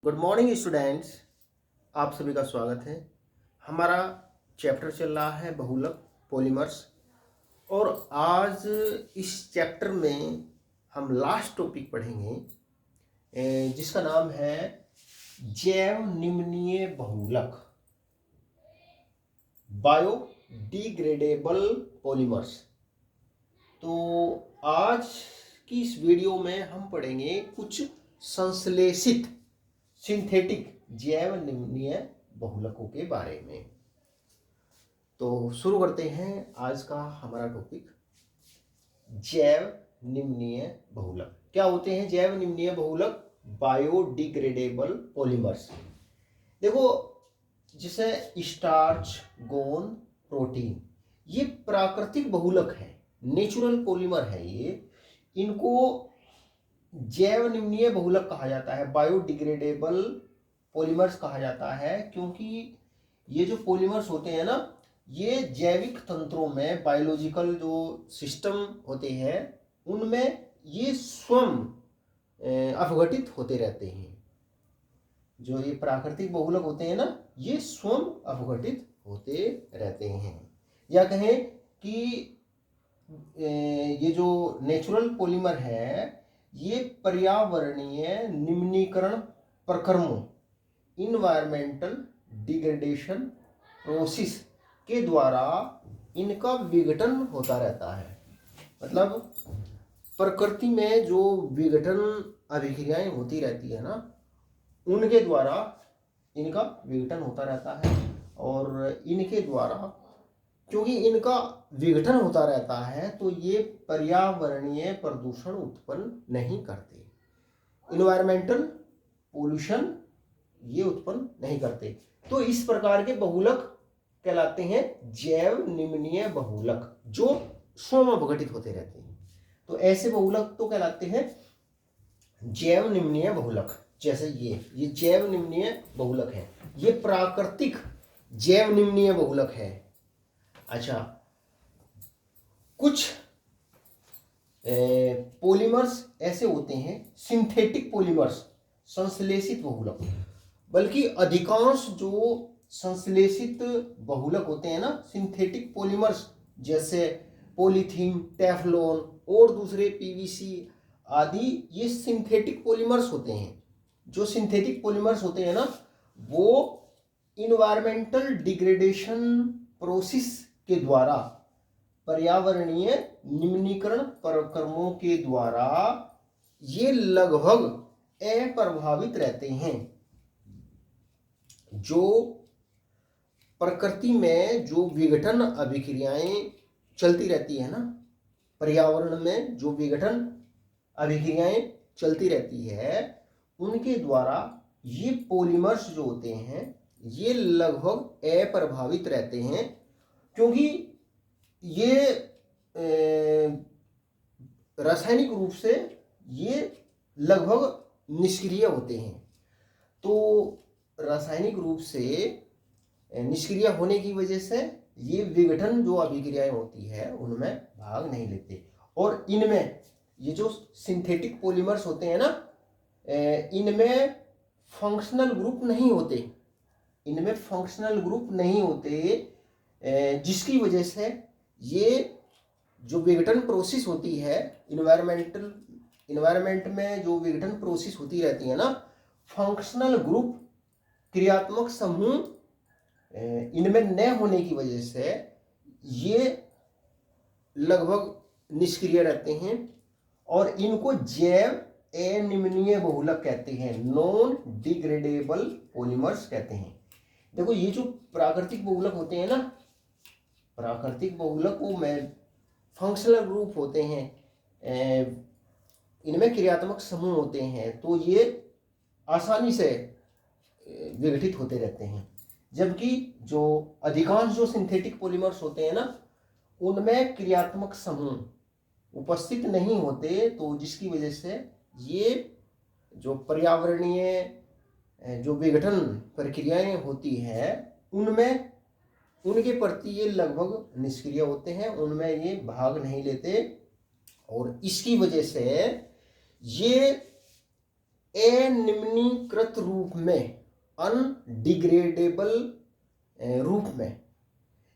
Good morning students. आप सभी का स्वागत है। हमारा चैप्टर चल रहा है बहुलक पॉलीमर्स और आज इस चैप्टर में हम लास्ट टॉपिक पढ़ेंगे जिसका नाम है जैव निम्नीय बहुलक बायोडिग्रेडेबल पॉलीमर्स। तो आज की इस वीडियो में हम पढ़ेंगे कुछ संश्लेषित सिंथेटिक जैव निम्नीय बहुलकों के बारे में। तो शुरू करते हैं आज का हमारा टॉपिक, जैव निम्नीय बहुलक। क्या होते हैं जैव निम्नीय बहुलक? Biodegradable polymers. देखो, जैसे स्टार्च, गोंद, प्रोटीन, ये प्राकृतिक बहुलक है, नेचुरल पॉलीमर है। ये इनको जैव निम्नीय बहुलक कहा जाता है, बायोडिग्रेडेबल पॉलीमर्स कहा जाता है, क्योंकि ये जो पॉलीमर्स होते हैं ना, ये जैविक तंत्रों में, बायोलॉजिकल जो सिस्टम होते हैं उनमें ये स्वयं अपघटित होते रहते हैं। जो ये प्राकृतिक बहुलक होते हैं ना, ये स्वयं अपघटित होते रहते हैं। या कहें कि ये जो नेचुरल पॉलीमर है, ये पर्यावरणीय निम्नीकरण प्रक्रमों, इन्वायरमेंटल डिग्रेडेशन प्रोसेस के द्वारा इनका विघटन होता रहता है। मतलब प्रकृति में जो विघटन अभिक्रियाएं होती रहती है ना, उनके द्वारा इनका विघटन होता रहता है। और इनके द्वारा, क्योंकि इनका विघटन होता रहता है, तो ये पर्यावरणीय प्रदूषण उत्पन्न नहीं करते, इन्वायरमेंटल पोल्यूशन ये उत्पन्न नहीं करते। तो इस प्रकार के बहुलक कहलाते हैं जैव निम्नीय बहुलक, जो स्वयं अपघटित होते रहते हैं। तो ऐसे बहुलक तो कहलाते हैं जैव निम्नीय बहुलक। जैसे ये जैव निम्नीय बहुलक है, ये प्राकृतिक जैव निम्नीय बहुलक है। अच्छा, कुछ पॉलीमर्स ऐसे होते हैं सिंथेटिक पॉलीमर्स, संश्लेषित बहुलक। बल्कि अधिकांश जो संश्लेषित बहुलक होते हैं ना, सिंथेटिक पॉलीमर्स, जैसे पॉलीथीन, टेफ्लॉन और दूसरे पीवीसी आदि, ये सिंथेटिक पॉलीमर्स होते हैं। जो सिंथेटिक पॉलीमर्स होते हैं ना, वो इन्वायरमेंटल डिग्रेडेशन प्रोसेस के द्वारा, पर्यावरणीय निम्नीकरण प्रक्रमों के द्वारा ये लगभग अप्रभावित रहते हैं। जो प्रकृति में जो विघटन अभिक्रियाएं चलती रहती है ना, पर्यावरण में जो विघटन अभिक्रियाएं चलती रहती है, उनके द्वारा ये पॉलीमर्स जो होते हैं ये लगभग अप्रभावित रहते हैं, क्योंकि ये रासायनिक रूप से ये लगभग निष्क्रिय होते हैं। तो रासायनिक रूप से निष्क्रिय होने की वजह से ये विघटन जो अभिक्रियाएं होती है उनमें भाग नहीं लेते। और इनमें ये जो सिंथेटिक पॉलीमर्स होते हैं ना, इनमें फंक्शनल ग्रुप नहीं होते, इनमें फंक्शनल ग्रुप नहीं होते, जिसकी वजह से ये जो विघटन प्रोसेस होती है, इन्वायरमेंट में जो विघटन प्रोसेस होती रहती है ना, फंक्शनल ग्रुप, क्रियात्मक समूह इनमें न होने की वजह से ये लगभग निष्क्रिय रहते हैं और इनको जैव अनिम्नीय बहुलक कहते हैं, नॉन डिग्रेडेबल पॉलीमर्स कहते हैं। देखो, ये जो प्राकृतिक बहुलक होते हैं ना, प्राकृतिक बहुलकों में फंक्शनल ग्रुप होते हैं, इनमें क्रियात्मक समूह होते हैं, तो ये आसानी से विघटित होते रहते हैं। जबकि जो अधिकांश जो सिंथेटिक पॉलीमर्स होते हैं ना, उनमें क्रियात्मक समूह उपस्थित नहीं होते, तो जिसकी वजह से ये जो पर्यावरणीय जो विघटन प्रक्रियाएं होती है उनमें, उनके प्रति ये लगभग निष्क्रिय होते हैं, उनमें ये भाग नहीं लेते। और इसकी वजह से ये अनिम्नीकृत रूप में, अनडिग्रेडेबल रूप में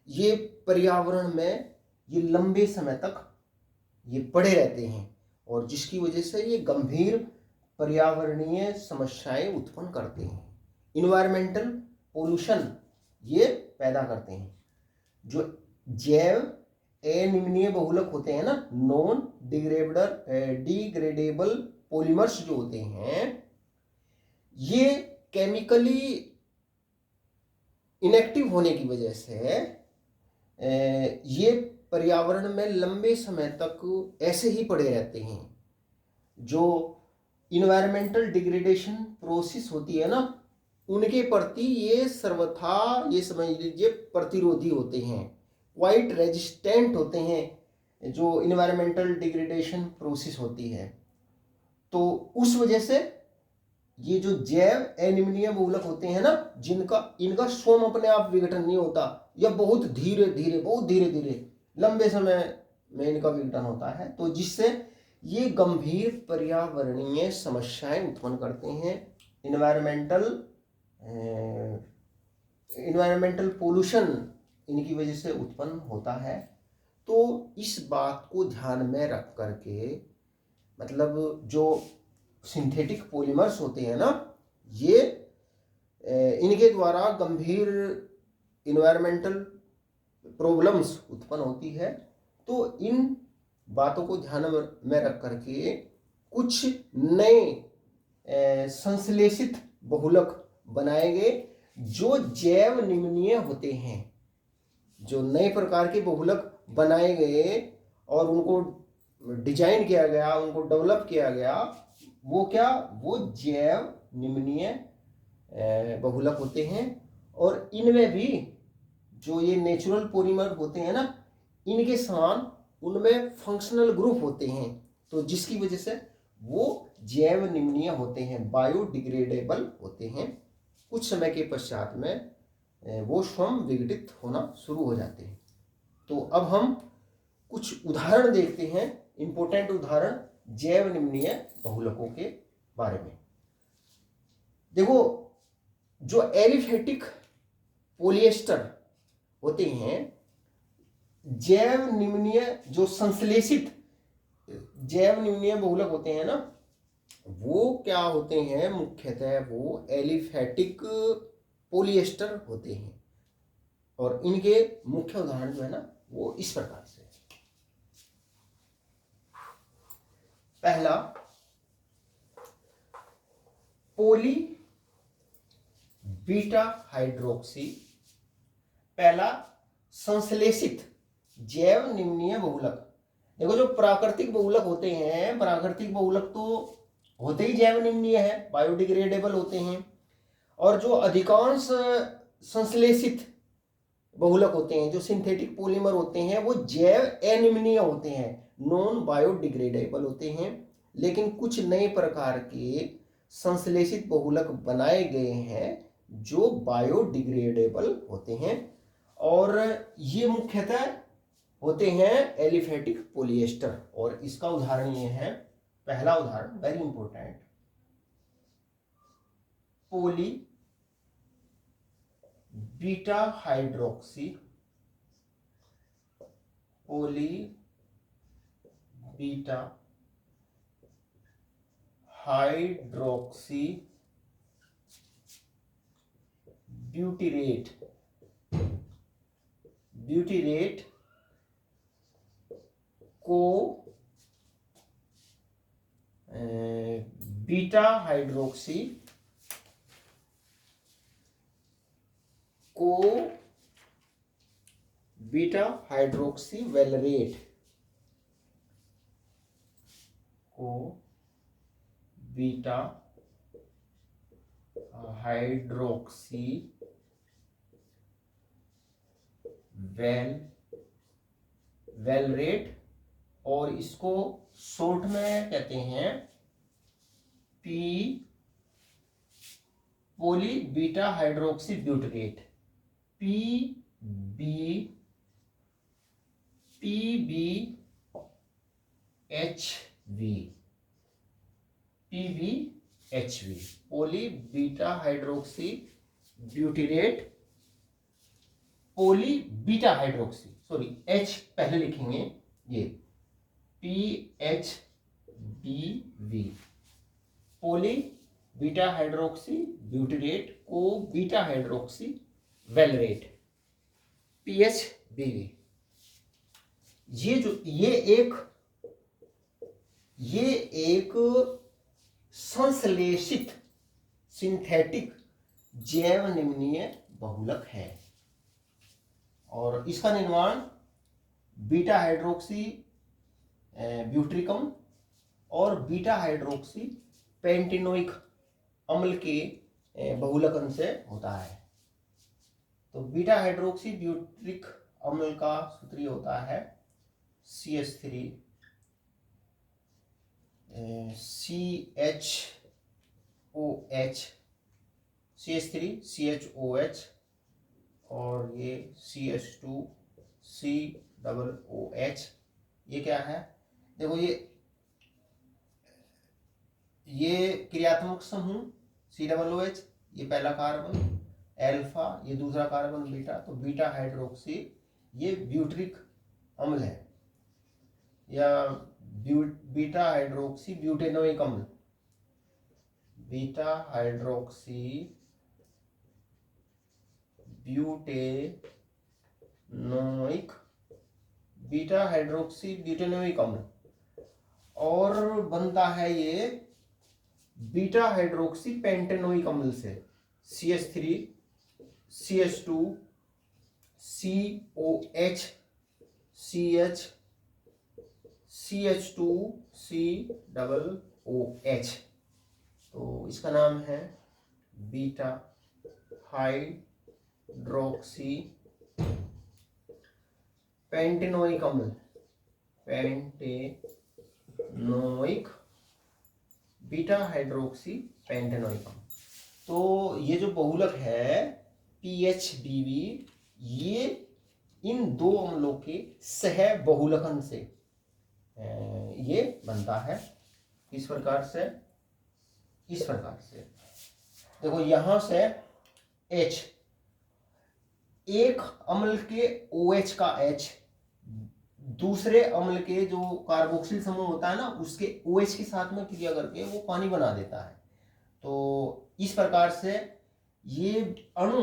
ये पर्यावरण में ये लंबे समय तक ये पड़े रहते हैं और जिसकी वजह से ये गंभीर पर्यावरणीय समस्याएं उत्पन्न करते हैं। इन्वायरमेंटल पोल्यूशन ये पैदा करते हैं। जो जैव अनिम्नीय बहुलक होते हैं ना, नॉन डिग्रेडेबल पॉलीमर्स जो होते हैं, ये केमिकली इनएक्टिव होने की वजह से ये पर्यावरण में लंबे समय तक ऐसे ही पड़े रहते हैं। जो इन्वायरमेंटल डिग्रेडेशन प्रोसेस होती है ना, उनके प्रति ये सर्वथा, ये समझ लीजिए, प्रतिरोधी होते हैं, क्वाइट रेजिस्टेंट होते हैं जो इन्वायरमेंटल डिग्रेडेशन प्रोसेस होती है। तो उस वजह से ये जो जैव अनिम्नीय बहुलक होते हैं ना, इनका स्वयं अपने आप विघटन नहीं होता, या बहुत धीरे धीरे लंबे समय में इनका विघटन होता है, तो जिससे ये गंभीर पर्यावरणीय समस्याएं उत्पन्न करते हैं। इन्वायरमेंटल पोल्यूशन इनकी वजह से उत्पन्न होता है। तो इस बात को ध्यान में रख करके, मतलब जो सिंथेटिक पॉलीमर्स होते हैं ना, ये इनके द्वारा गंभीर इन्वायरमेंटल प्रॉब्लम्स उत्पन्न होती है। तो इन बातों को ध्यान में रख करके कुछ नए संश्लेषित बहुलक बनाए गए जो जैव निम्नीय होते हैं। जो नए प्रकार के बहुलक बनाए गए और उनको डिजाइन किया गया, उनको डेवलप किया गया, वो जैव निम्नीय बहुलक होते हैं। और इनमें भी जो ये नेचुरल पॉलीमर होते हैं ना, इनके समान उनमें फंक्शनल ग्रुप होते हैं, तो जिसकी वजह से वो जैव निम्नीय होते हैं, बायोडिग्रेडेबल होते हैं। कुछ समय के पश्चात में वो स्वयं विघटित होना शुरू हो जाते हैं। तो अब हम कुछ उदाहरण देखते हैं, इंपॉर्टेंट उदाहरण जैव निम्नीय बहुलकों के बारे में। देखो, जो एलिफेटिक पॉलिएस्टर होते हैं, जैव निम्नीय जो संश्लेषित जैव निम्नीय बहुलक होते हैं ना, वो क्या होते हैं, मुख्यतः वो एलिफेटिक पॉलिएस्टर होते हैं। और इनके मुख्य उदाहरण जो है ना, वो इस प्रकार से। पहला, पोली बीटा हाइड्रोक्सी, पहला संश्लेषित जैव निम्नीय बहुलक। देखो, जो प्राकृतिक बहुलक होते हैं, प्राकृतिक बहुलक तो होते ही जैव निम्नीय है, बायोडिग्रेडेबल होते हैं। और जो अधिकांश संश्लेषित बहुलक होते हैं, जो सिंथेटिक पॉलीमर होते हैं, वो जैव अनिम्नीय होते हैं, नॉन बायोडिग्रेडेबल होते हैं। लेकिन कुछ नए प्रकार के संश्लेषित बहुलक बनाए गए हैं जो बायोडिग्रेडेबल होते हैं, और ये मुख्यतः होते हैं एलिफेटिक पॉलिएस्टर। और इसका उदाहरण ये है, पहला उदाहरण very important, poly beta hydroxy, poly beta hydroxy butyrate co beta hydroxy co beta hydroxy valerate co beta hydroxy valerate, और इसको शॉर्ट में कहते हैं poly beta hydroxy butyrate, PBHV HB, poly beta hydroxy butyrate, poly beta hydroxy, sorry H पहले लिखेंगे, ये PHBV, poly beta hydroxy butyrate co beta hydroxy valerate, PHBV। ये एक संश्लेषित सिंथेटिक जैव निम्नीय बहुलक है और इसका निर्माण बीटा हाइड्रोक्सी ब्यूट्रिकम और बीटा हाइड्रोक्सी पेंटेनोइक अम्ल के बहुलकन से होता है। तो बीटा हाइड्रोक्सी ब्यूट्रिक अम्ल का सूत्रीय होता है CH3 CHOH और ये CH2COOH। ये क्या है, देखो ये क्रियात्मक समूह COOH, ये पहला कार्बन अल्फा, ये दूसरा कार्बन बीटा, तो बीटा हाइड्रोक्सी ये ब्यूट्रिक अम्ल है या बीटा हाइड्रोक्सी ब्यूटेनोइक अम्ल, beta hydroxy butanoic, beta hydroxy butanoic अम्ल, और बनता है ये बीटा हाइड्रोक्सी पेंटेनोइक अम्ल से CH3 CH2 COH CH CH2 COOH। तो इसका नाम है बीटा हाइड्रोक्सी पेंटेनोइक अम्ल, पेंटेनोइक बीटा हाइड्रोक्सी पेंटेनोइक अम्ल। तो ये जो बहुलक है PHBV, ये इन दो अम्लों के सह बहुलकन से ये बनता है। इस प्रकार से, इस प्रकार से देखो यहां से H, एक अम्ल के OH का H दूसरे अम्ल के जो कार्बोक्सिल समूह होता है ना उसके OH के साथ में क्रिया करके वो पानी बना देता है। तो इस प्रकार से ये अणु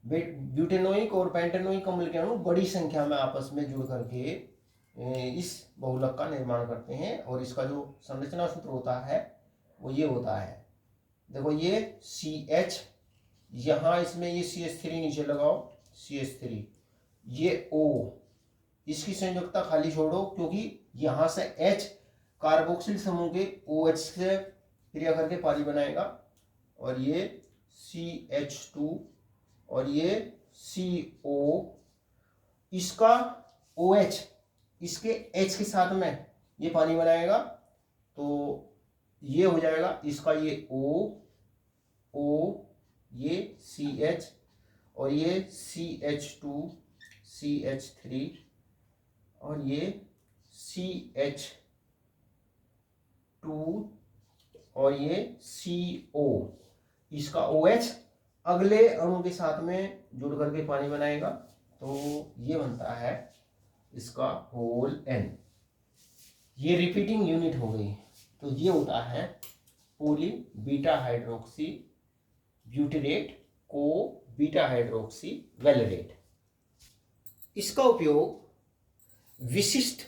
ब्यूटेनोइक और पेंटेनोइक अम्ल के अणु बड़ी संख्या में आपस में जुड़ करके इस बहुलक का निर्माण करते हैं और इसका जो संरचना सूत्र होता है वो ये होता है। देखो ये CH, यहाँ इसमें ये CH3 नीचे लगाओ CH3, ये O, इसकी संयोजकता खाली छोड़ो क्योंकि यहाँ से H कार्बोक्सिल समूह के OH से क्रिया करके पानी बनाएगा, और ये CH2 और ये CO, इसका OH इसके H के साथ में ये पानी बनाएगा, तो ये हो जाएगा इसका ये O, ये CH और ये CH2 CH3 और ये CH2 और ये CO, इसका OH अगले अणु के साथ में जुड़ करके पानी बनाएगा, तो ये बनता है इसका होल N। ये रिपीटिंग यूनिट हो गई, तो ये होता है पोली बीटा हाइड्रोक्सी ब्यूटेरेट को बीटा हाइड्रोक्सी वेलरेट। इसका उपयोग विशिष्ट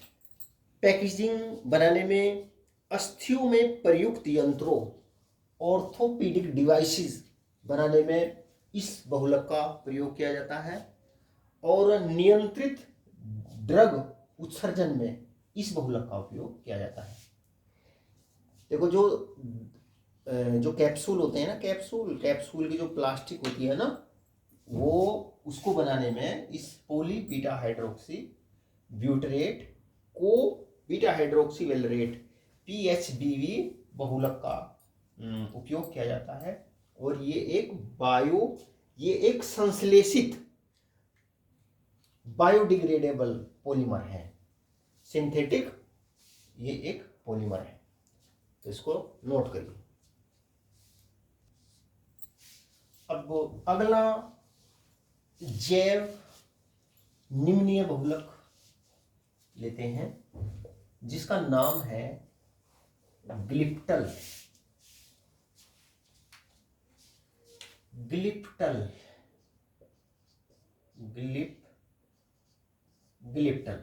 पैकेजिंग बनाने में, अस्थियों में प्रयुक्त यंत्रों, ऑर्थोपीडिक डिवाइसेस बनाने में इस बहुलक का प्रयोग किया जाता है, और नियंत्रित ड्रग उत्सर्जन में इस बहुलक का उपयोग किया जाता है। देखो जो कैप्सूल होते हैं ना, कैप्सूल की जो प्लास्टिक होती है ना, वो उसको बनाने में इस पोली बीटा हाइड्रोक्सी ब्यूटेरेट को बीटा हाइड्रोक्सी वेलरेट PHBV बहुलक का उपयोग किया जाता है। और ये एक संश्लेषित बायोडिग्रेडेबल पॉलीमर है, सिंथेटिक ये एक पॉलीमर है, तो इसको नोट करिए। अब अगला जैव निम्नीय बहुलक लेते हैं जिसका नाम है ग्लिप्टल। ग्लिप्टल ग्लिप्टल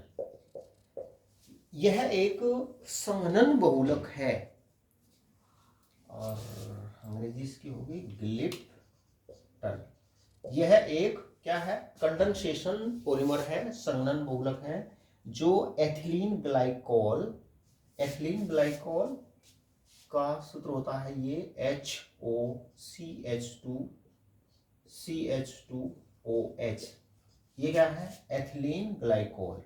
यह एक संघनन बहुलक है और अंग्रेजी इसकी होगी ग्लिप्टल। यह एक क्या है, कंडेंसेशन पॉलीमर है, संघनन बहुलक है जो एथिलीन ग्लाइकोल का सूत्र होता है ये HOCH2CH2OH। ये क्या है, एथिलीन ग्लाइकोल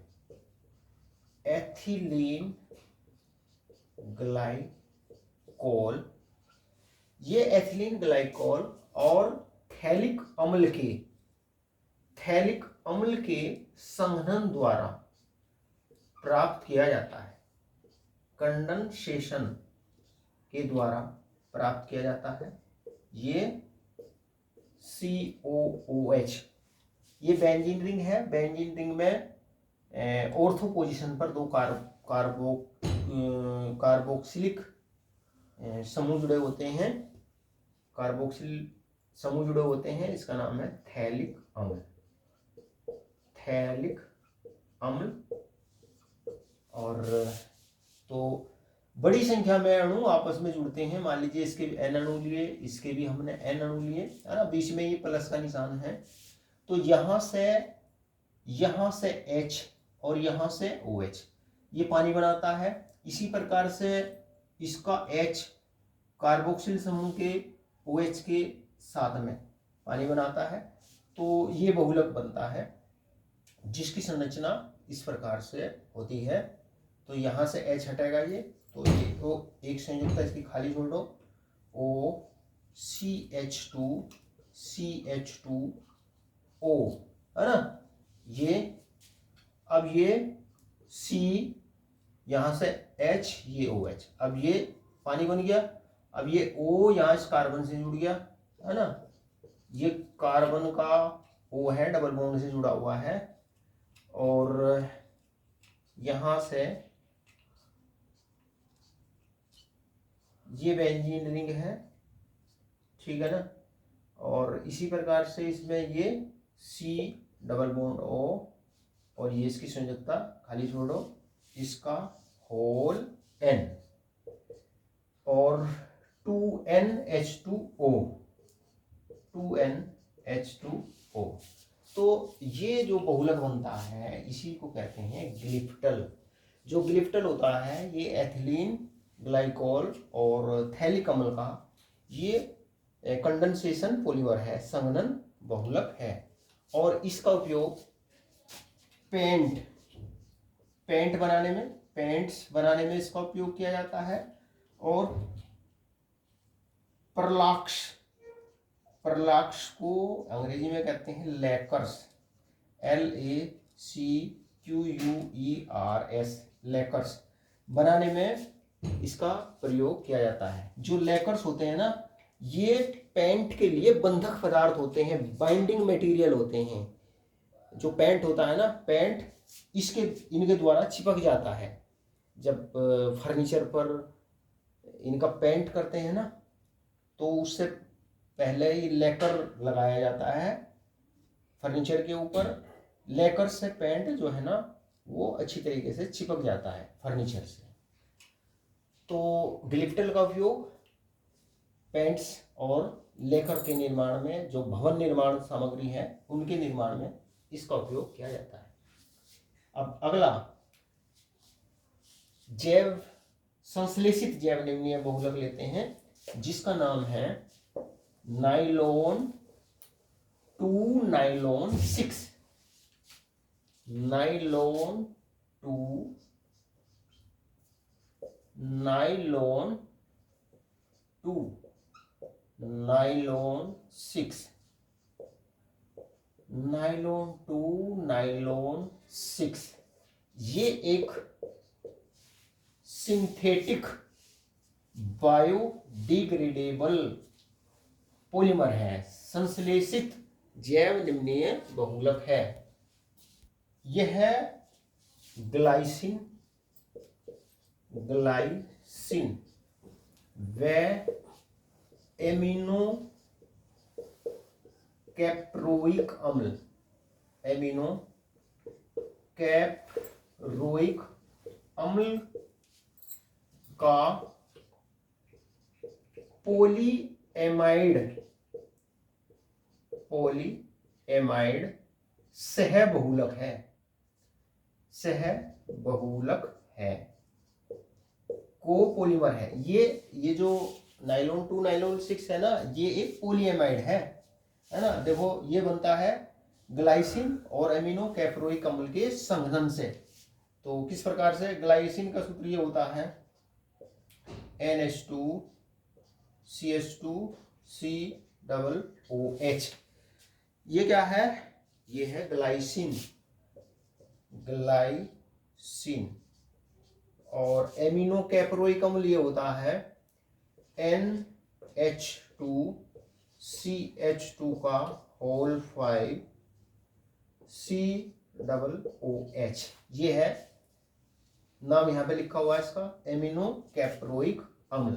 ये एथिलीन ग्लाइकोल और थैलिक अम्ल के संघनन द्वारा प्राप्त किया जाता है, कंडेंसेशन के द्वारा प्राप्त किया जाता है। ये COOH ये बेंजीन रिंग है। बेंजीन रिंग में ऑर्थो पोजीशन पर दो कार्बोक्सिलिक समूह जुड़े होते हैं, कार्बोक्सिल समूह जुड़े होते हैं। इसका नाम है थैलिक अम्ल। और तो बड़ी संख्या में अणु आपस में जुड़ते हैं। मान लीजिए इसके भी N अणु लिए, इसके भी हमने N अणु लिए, है ना, बीच में ये प्लस का निशान है। तो यहाँ से H और यहाँ से OH ये पानी बनाता है। इसी प्रकार से इसका H कार्बोक्सिल समूह के OH के साथ में पानी बनाता है। तो ये बहुलक बनता है जिसकी संरचना इस प्रकार से होती है। तो यहाँ से H हटेगा ये, तो ये तो एक संयुक्त इसकी खाली छोड़ दो, OCH2CH2O, है ना। ये अब ये C, यहाँ से H, ये OH, अब ये पानी बन गया। अब ये O यहाँ इस कार्बन से जुड़ गया, है ना। ये कार्बन का O है, डबल बॉन्ड से जुड़ा हुआ है। और यहाँ से ये बेंजीन रिंग है, ठीक है ना। और इसी प्रकार से इसमें ये C डबल बॉन्ड O और ये इसकी संयुक्ता खाली छोड़ो, इसका होल N और 2NH2O। तो ये जो बहुलक बनता है इसी को कहते हैं ग्लिप्टल। जो ग्लिप्टल होता है ये एथिलीन ग्लाइकोल और थैलिक अम्ल का ये कंडेंसेशन पॉलीमर है, संघनन बहुलक है। और इसका उपयोग पेंट्स बनाने में इसका उपयोग किया जाता है। और परलाक्स को अंग्रेजी में कहते हैं लैकर्स, LACQUERS, लैकर्स बनाने में इसका प्रयोग किया जाता है। जो लैकर्स होते हैं ना, ये पेंट के लिए बंधक पदार्थ होते हैं, बाइंडिंग मटेरियल होते हैं। जो पेंट होता है ना, पेंट इनके द्वारा चिपक जाता है। जब फर्नीचर पर इनका पेंट करते हैं ना, तो उससे पहले ही लेकर लगाया जाता है फर्नीचर के ऊपर। लेकर से पेंट जो है ना वो अच्छी तरीके से चिपक जाता है फर्नीचर से। तो ग्लिप्टल का उपयोग पेंट्स और लेकर के निर्माण में, जो भवन निर्माण सामग्री है उनके निर्माण में इसका उपयोग किया जाता है। अब अगला संश्लेषित जैव निम्नीय बहुलक लेते हैं जिसका नाम है nylon 2 nylon 6। Nylon 2 nylon 6। Nylon 2 nylon 6 ये एक सिंथेटिक बायोडिग्रेडेबल पॉलीमर है, संश्लेषित जैव निम्नीय बहुलक है। यह है ग्लाइसिन व एमिनो कैप्रोइक अम्ल का पॉलीएमाइड सहबहुलक है, कोपोलीमर है। ये जो नाइलॉन 2 नाइलॉन 6 है ना, ये एक पॉलीएमाइड है ना। देखो ये बनता है ग्लाइसिन और एमिनो कैप्रोइक अम्ल के संघनन से। तो किस प्रकार से? ग्लाइसिन का सूत्र ये होता है NH2CH2COOH। ये क्या है? ये है ग्लाइसिन। और एमिनो कैप्रोइक अम्ल ये होता है NH2CH2 का होल 5 COOH। ये है नाम यहाँ पे लिखा हुआ है इसका, एमिनो कैप्रोइक अम्ल।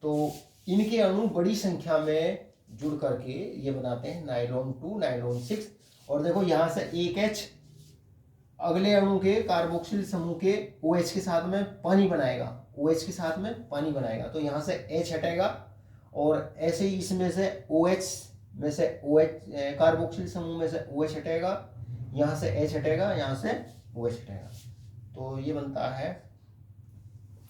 तो इनके अणु बड़ी संख्या में जुड़ करके ये बनाते हैं नाइलॉन 2 नाइलॉन 6। और देखो यहाँ से एक H अगले अणु के कार्बोक्सिल समूह के OH के साथ में पानी बनाएगा, तो यहाँ से H हटेगा और ऐसे ही इसमें से OH में से OH कार्बोक्सिल समूह में से OH हटेगा, यहाँ से H हटेगा, यहाँ से OH हटेगा। तो ये बनता है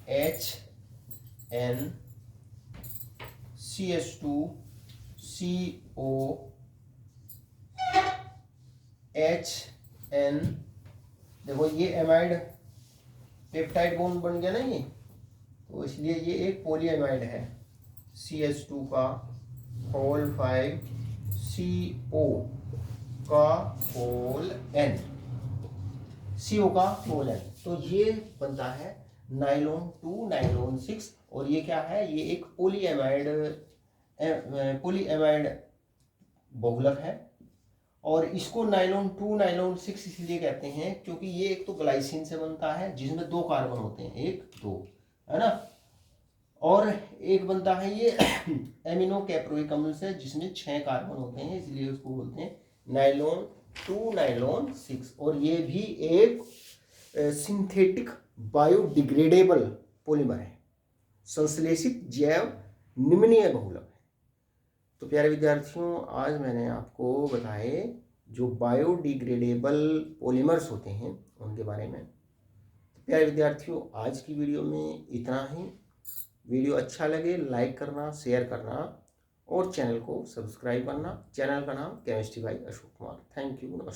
HNCH2COHN। देखो ये एमाइड पेप्टाइड बॉन्ड बन गया ना ये, तो इसलिए ये एक पॉलीएमाइड है। CH2 का होल 5 CO का होल N, CO का होल N। तो ये बनता है नाइलॉन 2 नाइलॉन 6। और ये क्या है? ये एक पॉलीएमाइड बहुलक है। और इसको नाइलॉन 2 नाइलॉन 6 इसलिए कहते हैं क्योंकि ये एक तो ग्लाइसिन से बनता है जिसमें 2 कार्बन होते हैं, 1 2, है ना। और एक बनता है ये एमिनो कैप्रोइक अम्ल से जिसमें 6 कार्बन होते हैं, इसलिए उसको बोलते हैं नाइलॉन 2 नाइलॉन 6। और ये भी एक सिंथेटिक बायोडिग्रेडेबल पॉलीमर है, संश्लेषित जैव निम्नीय बहुलक है। तो प्यारे विद्यार्थियों, आज मैंने आपको बताए जो बायोडिग्रेडेबल पॉलीमर्स होते हैं उनके बारे में। तो प्यारे विद्यार्थियों, आज की वीडियो में इतना ही। वीडियो अच्छा लगे लाइक करना, शेयर करना और चैनल को सब्सक्राइब करना। चैनल का नाम chemistry bye Ashok Kumar. Thank you. नमस्कार।